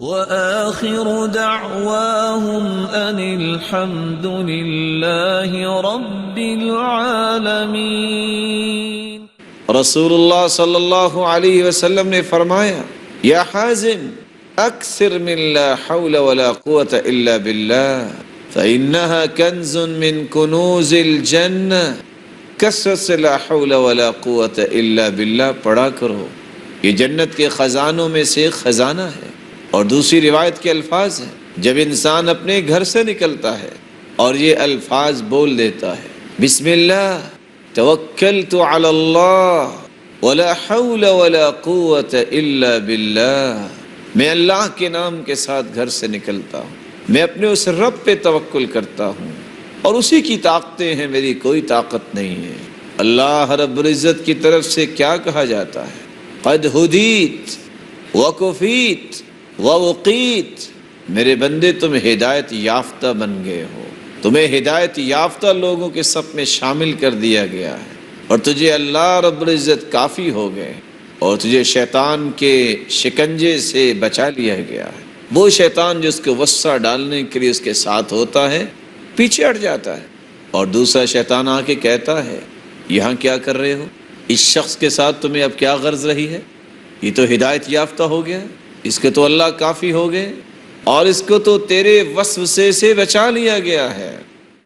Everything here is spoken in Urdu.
وآخر دعواهم أن الحمد لله رب العالمين۔ رسول اللہ صلی اللہ علیہ وسلم نے فرمایا، یا حازم اکثر من لا حول ولا قوة الا باللہ فإنها کنز من کنوز الجنہ۔ کثرت سے لا حول ولا قوة الا باللہ پڑھا کرو، یہ جنت کے خزانوں میں سے ایک خزانہ ہے۔ اور دوسری روایت کے الفاظ ہیں، جب انسان اپنے گھر سے نکلتا ہے اور یہ الفاظ بول دیتا ہے، بسم اللہ توکلت علی اللہ ولا حول ولا قوة الا باللہ، میں اللہ کے نام کے ساتھ گھر سے نکلتا ہوں، میں اپنے اس رب پہ توکل کرتا ہوں اور اسی کی طاقتیں ہیں، میری کوئی طاقت نہیں ہے۔ اللہ رب العزت کی طرف سے کیا کہا جاتا ہے؟ قد ہدیت وکفیت ووقیت، میرے بندے تم ہدایت یافتہ بن گئے ہو، تمہیں ہدایت یافتہ لوگوں کے صف میں شامل کر دیا گیا ہے، اور تجھے اللہ رب العزت کافی ہو گئے، اور تجھے شیطان کے شکنجے سے بچا لیا گیا ہے۔ وہ شیطان جس کو وسع ڈالنے کے لیے اس کے ساتھ ہوتا ہے پیچھے ہٹ جاتا ہے، اور دوسرا شیطان آ کے کہتا ہے یہاں کیا کر رہے ہو، اس شخص کے ساتھ تمہیں اب کیا غرض رہی ہے، یہ تو ہدایت یافتہ ہو گیا، اس کے تو اللہ کافی ہو گئے، اور اس کو تو تیرے وسوسے سے بچا لیا گیا ہے۔